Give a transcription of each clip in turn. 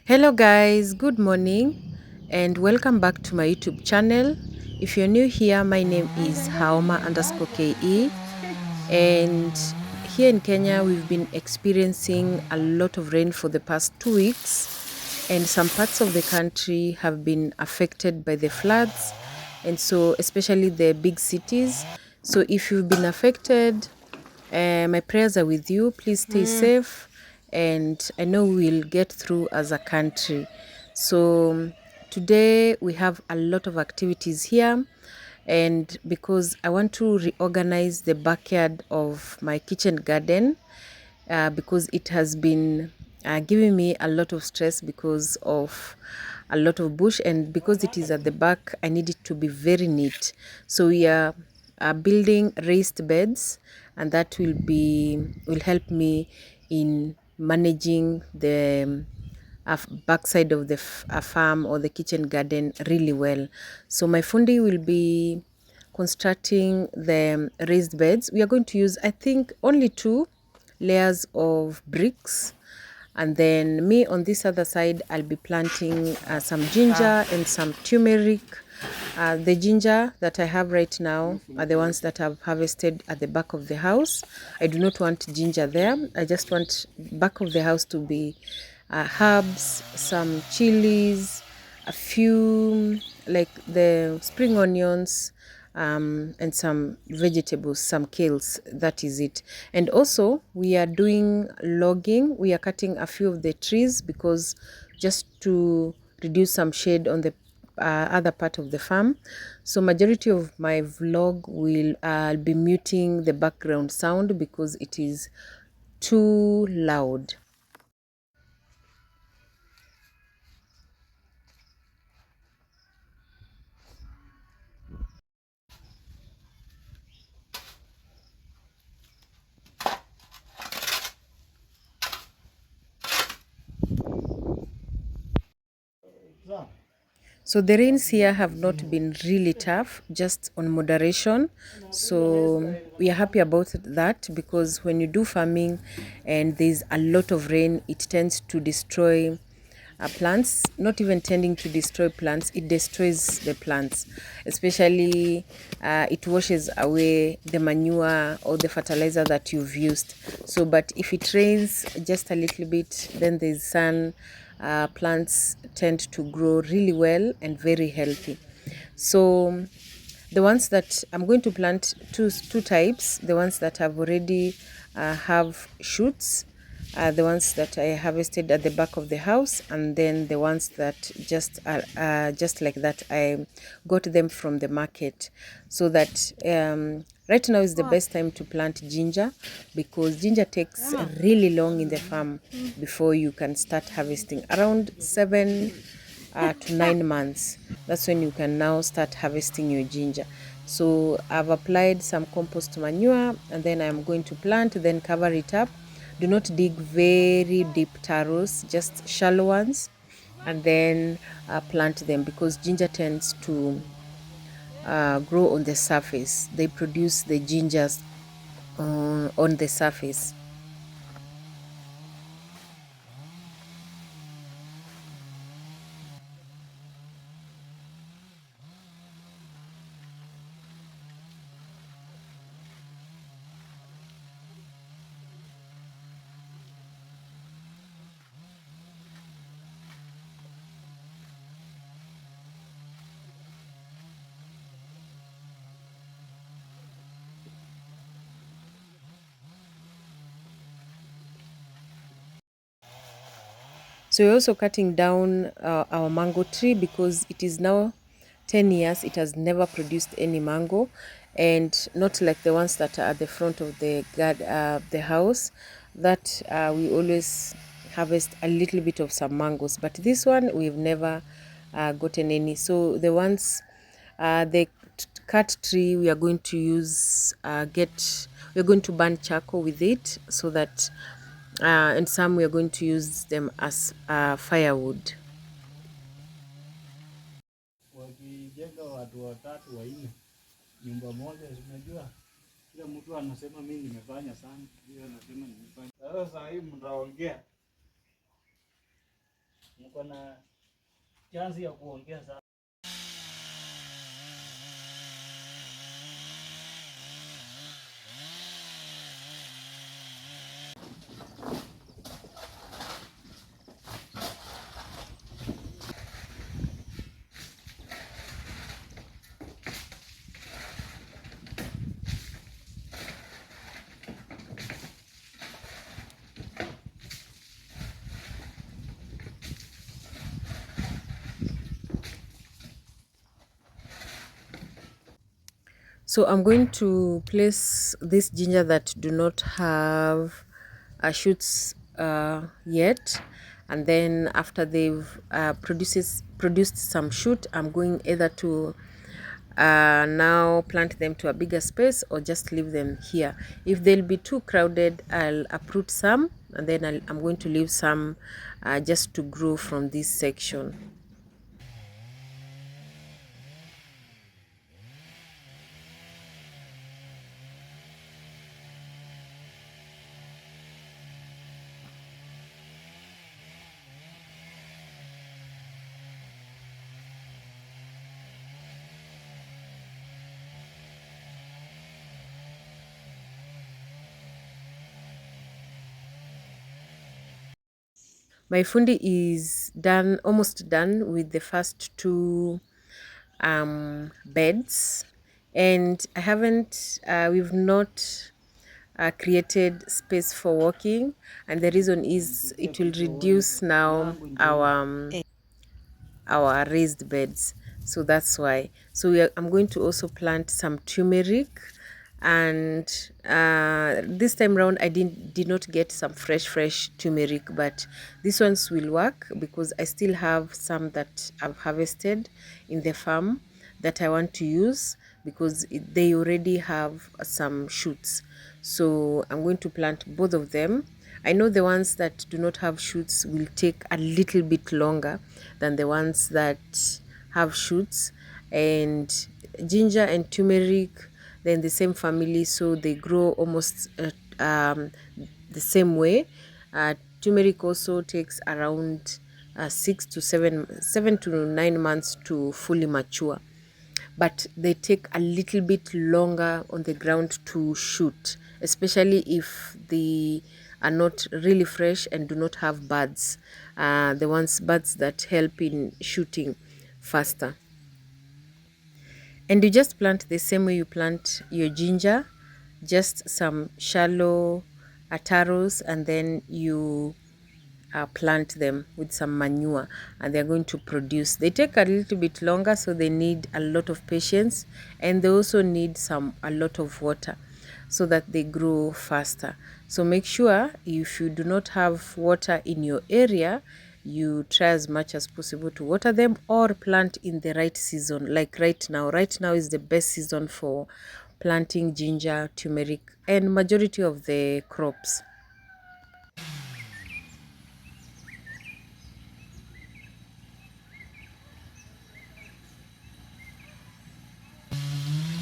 Hello guys, good morning and welcome back to my YouTube channel. If you're new here, my name is Haoma_KE, and here in Kenya we've been experiencing a lot of rain for the past 2 weeks, and some parts of the country have been affected by the floods, and so especially the big cities. So if you've been affected, my prayers are with you. Please stay safe, and I know we'll get through as a country. So today we have a lot of activities here, and because I want to reorganize the backyard of my kitchen garden, because it has been giving me a lot of stress because of a lot of bush, and because it is at the back I need it to be very neat. So we are building raised beds, and that will help me in managing the backside of the farm or the kitchen garden really well. So my fundi will be constructing the raised beds. We are going to use, I think, only 2 layers of bricks, and then me on this other side I'll be planting some ginger and some turmeric. The ginger that I have right now are the ones that I've harvested at the back of the house. I do not want ginger there. I just want back of the house to be herbs, some chilies, a few like the spring onions, and some vegetables, some kales. That is it. And also we are doing logging. We are cutting a few of the trees because just to reduce some shade on the other part of the farm. So majority of my vlog will I'll be muting the background sound because it is too loud. So the rains here have not been really tough, just on moderation. So we are happy about that, because when you do farming and there's a lot of rain, it tends to destroy plants. Not even tending to destroy plants, it destroys the plants. Especially it washes away the manure or the fertilizer that you've used. So but if it rains just a little bit, then there's sun, plants tend to grow really well and very healthy. So the ones that I'm going to plant, two types. The ones that have already have shoots, the ones that I harvested at the back of the house, and then the ones that just are just like that. I got them from the market. So that right now is the best time to plant ginger, because ginger takes really long in the farm before you can start harvesting. Around 7 to 9 months, that's when you can now start harvesting your ginger. So I've applied some compost manure, and then I'm going to plant, then cover it up. Do not dig very deep taros, just shallow ones, and then plant them, because ginger tends to grow on the surface. They produce the gingers on the surface. So we're also cutting down our mango tree, because it is now 10 years. It has never produced any mango, and not like the ones that are at the front of the house, that we always harvest a little bit of some mangoes. But this one, we've never gotten any. So the ones, the cut tree, we are going to use, we're going to burn charcoal with it, so that and some we are going to use them as firewood. Wakijenga watu watatu wanne nyumba moja, unajua kila mtu anasema mimi nimefanya sana, hiyo anasema nimefanya. Sasa hii mtaongea mko na chance ya kuongea sana. So I'm going to place this ginger that do not have shoots yet, and then after they've produced some shoot, I'm going either to now plant them to a bigger space or just leave them here. If they'll be too crowded, I'll uproot some, and then I'm going to leave some just to grow from this section. My fundi is done, almost done with the first two beds, and I haven't we've not created space for walking, and the reason is Nipigie it will picha uone reduce now yangu ndio hii. our raised beds, so that's why. So I'm going to also plant some turmeric, and this time around I did not get some fresh turmeric, but these ones will work because I still have some that I've harvested in the farm that I want to use because they already have some shoots. So I'm going to plant both of them. I know the ones that do not have shoots will take a little bit longer than the ones that have shoots. And ginger and turmeric, they're in the same family, so they grow almost the same way. Turmeric also takes around 7 to 9 months to fully mature, but they take a little bit longer on the ground to shoot, especially if they are not really fresh and do not have buds, buds that help in shooting faster. And you just plant the same way you plant your ginger, just some shallow taros, and then you plant them with some manure, and they're going to produce. They take a little bit longer, so they need a lot of patience, and they also need a lot of water so that they grow faster. So make sure if you do not have water in your area, you try as much as possible to water them or plant in the right season. Like right now is the best season for planting ginger, turmeric, and majority of the crops.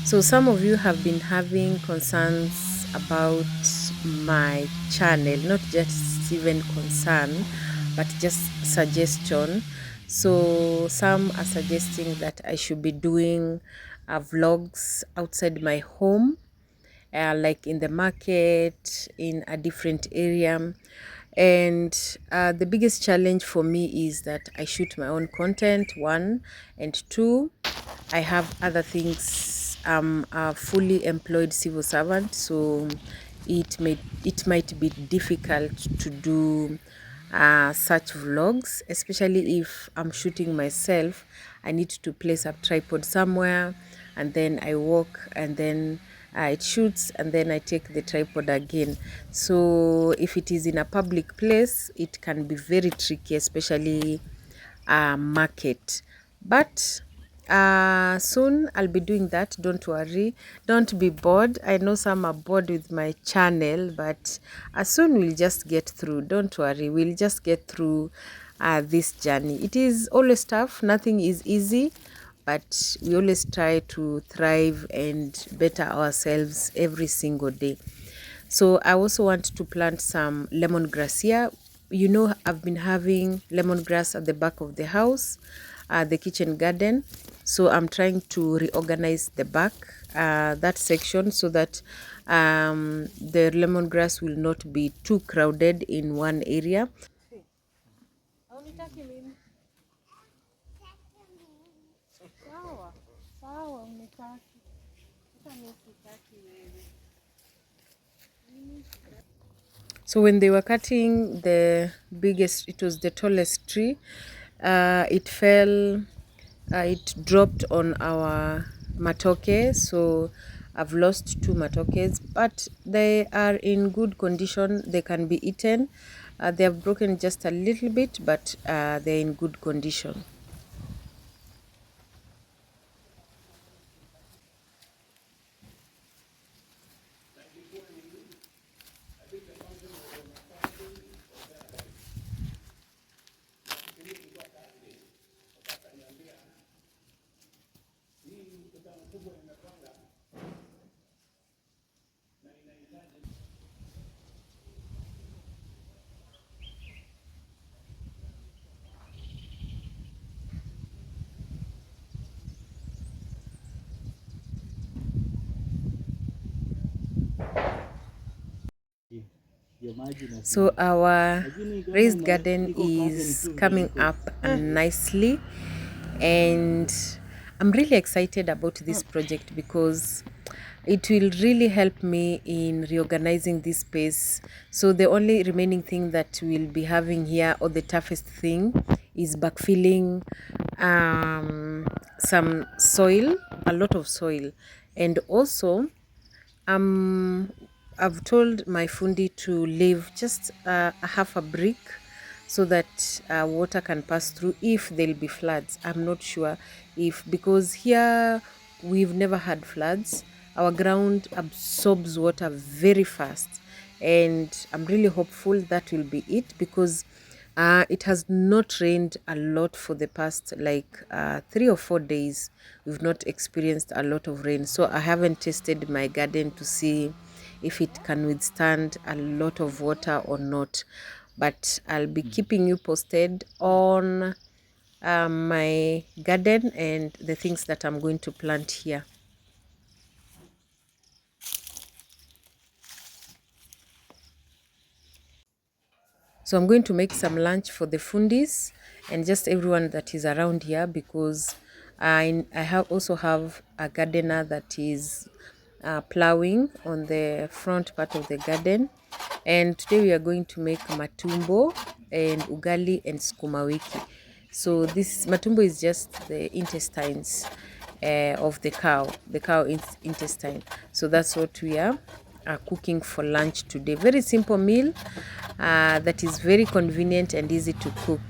So some of you have been having concerns about my channel, not just even concern, but just suggestion. So some are suggesting that I should be doing vlogs outside my home, like in the market, in a different area. And the biggest challenge for me is that I shoot my own content, one, and two, I have other things. I'm a fully employed civil servant, so it might be difficult to do such vlogs, especially if I'm shooting myself. I need to place a tripod somewhere, and then I walk, and then it shoots, and then I take the tripod again. So if it is in a public place, it can be very tricky, especially market. But soon I'll be doing that. Don't worry, don't be bored. I know some are bored with my channel, but soon we'll just get through. Don't worry, we'll just get through this journey. It is always tough, nothing is easy, but we always try to thrive and better ourselves every single day. So I also want to plant some lemongrass here. I've been having lemongrass at the back of the house, the kitchen garden. So I'm trying to reorganize the back, that section, so that the lemongrass will not be too crowded in one area. So when they were cutting it was the tallest tree, it fell, it dropped on our matoke. So I've lost two matokes, but they are in good condition. They can be eaten. They have broken just a little bit, but they're in good condition. So our raised garden is coming up nicely, and I'm really excited about this project because it will really help me in reorganizing this space. So the only remaining thing that we'll be having here, or the toughest thing, is backfilling some soil, a lot of soil, and also um, I've told my fundi to leave just a half a brick so that water can pass through if there'll be floods. I'm not sure if, because here we've never had floods. Our ground absorbs water very fast, and I'm really hopeful that will be it, because it has not rained a lot for the past 3 or 4 days. We've not experienced a lot of rain. So I haven't tested my garden to see if it can withstand a lot of water or not. But I'll be keeping you posted on my garden and the things that I'm going to plant here. So I'm going to make some lunch for the fundis and just everyone that is around here, because also have a gardener that is plowing on the front part of the garden. And today we are going to make matumbo and ugali and sukuma wiki. So this matumbo is just the intestines of the cow intestine. So that's what we are cooking for lunch today. Very simple meal that is very convenient and easy to cook.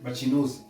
But she knows.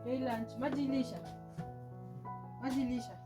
Hey lunch, maji lisha. Maji lisha.